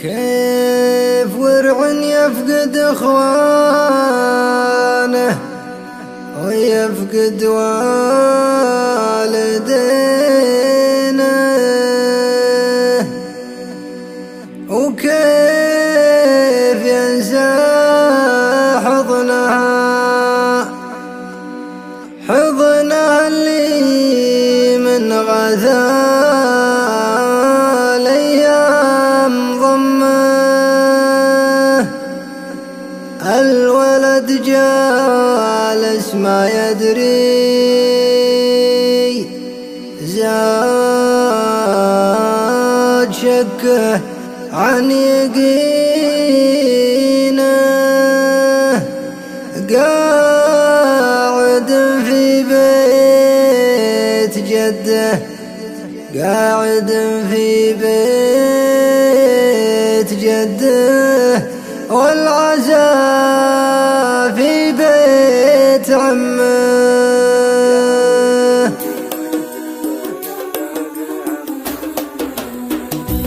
كيف ورع يفقد اخوانه ويفقد والدينه، وكيف ينسى حضنها اللي من غزال ايام ضمه. الولد جالس ما يدري، زاد شكه عن يقينه، قاعد في بيت جده، قاعد في بيت جده، والعزاء في بيت عمه.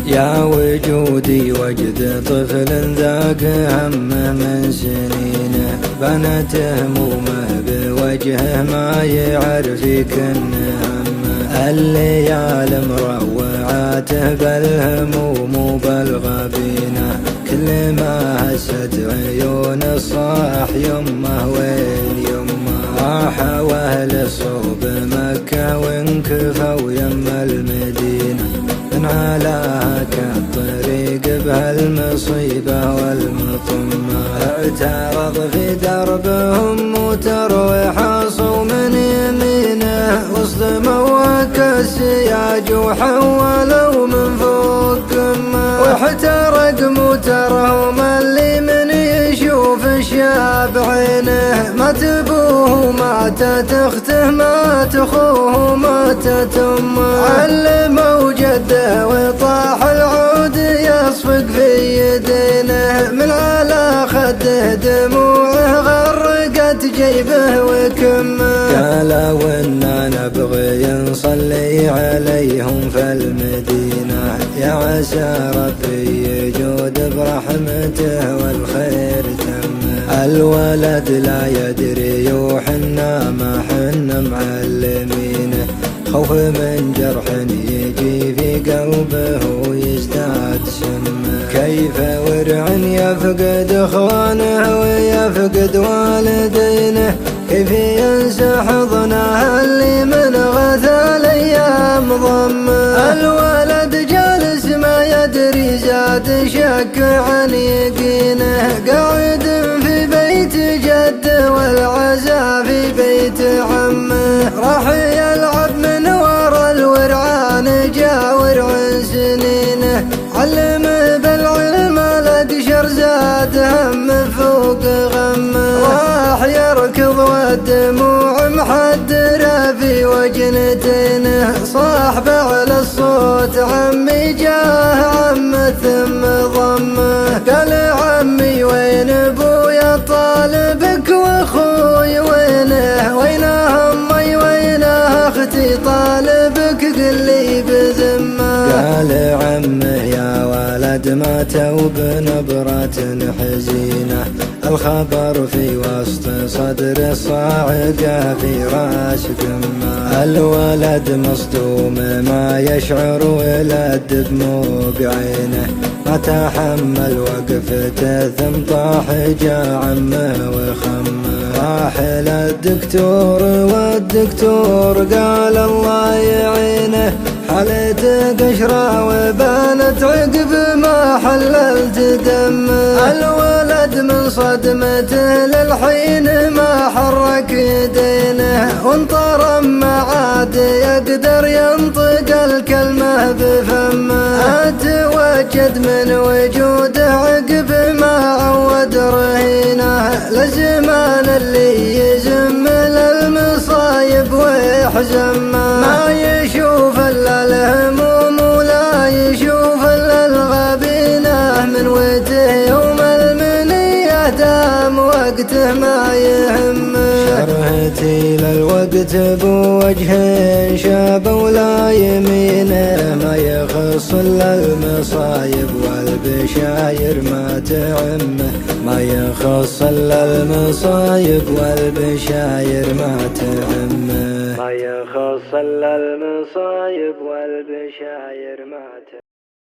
يا وجودي وجد طفل ذاك همه من سنينه، بنت همومه بوجهه ما يعرف يكن همه. الليالي مروعاته بالهموم وبالغبينه، كل ما هست عيون الصاح يمه وين يمه. راحوا واهل الصوب مكة وانكفوا يم المدينة، من علاك الطريق بهالمصيبة والمطمة. اعترض في دربهم وترويحصوا من يمينه، واصدموا كالسياج وحولوا من فوق قمه. واحترق موترهم اللي من يشوف الشاب عينه، مات ابوه ماتت اخته مات اخوه ماتت امه. علموا جده وطاح العود يصفق في يدينه، من على خده دموعه غرقت جيبه وكمه. قالوا إننا نبغي نصلي عليهم في المدينة، يا عسى ربي يجود برحمته والخير تمه. الولد لا يدري وحنا ما حنا معلمينه، خوف من جرح يجي في قلبه ويزداد سمه. كيف ورع يفقد اخوانه ويفقد والدينه، كيف ينسى حضنه اللي من غزال ايام ضمه. الولد جالس ما يدري زاد شك عن يقينه، قاعد في بيت جده والعزاء في بيت عمه. راح يلعب من ورا الورعان جا ورع سنينه، علمه بالعلم الأقشر زاد هم فوق غمه. راح يركض والدموع محدرة في وجنتينه، صاح بعلى الصوت عمي جاه عمه ثم ضمه. قال عمي وين ابويا طالبك واخوي وينه، وينه امي وينه اختي طالبك قل لي بذمه. قال عمه يا ولد ماتوا بنبرة حزينة، الخبر في وسط صدر الصاعقة في راس قمه. الولد مصدوم ما يشعر ولد دموع عينه، ما تحمل وقفته ثم طاح جا عمه وخمه. راح للدكتور والدكتور قال الله يعينه، حالته قشرة وبانت عقب ما حللت دمه. الولد من صدمته للحين ما حرك يدينه، وانطرم ما عاد يقدر ينطق الكلمة بفمه. اتوجد من وجوده عقب ما عود رهينه، لزمان اللي يزم للمصايب ويحزمه. ما يشوف الا الهموم ولا يشوف الا الغبينه، من وجهه يوم المنيه دام وقته ما يهمه. شرهتي للوقت بوجه شاب ولا يمينه، ما يخص الا المصايب والبيت والبشاير ما تعمه، ما يخص إلا المصايب والبشاير ما تعمه، ما يخص إلا المصايب والبشاير ما تعمه.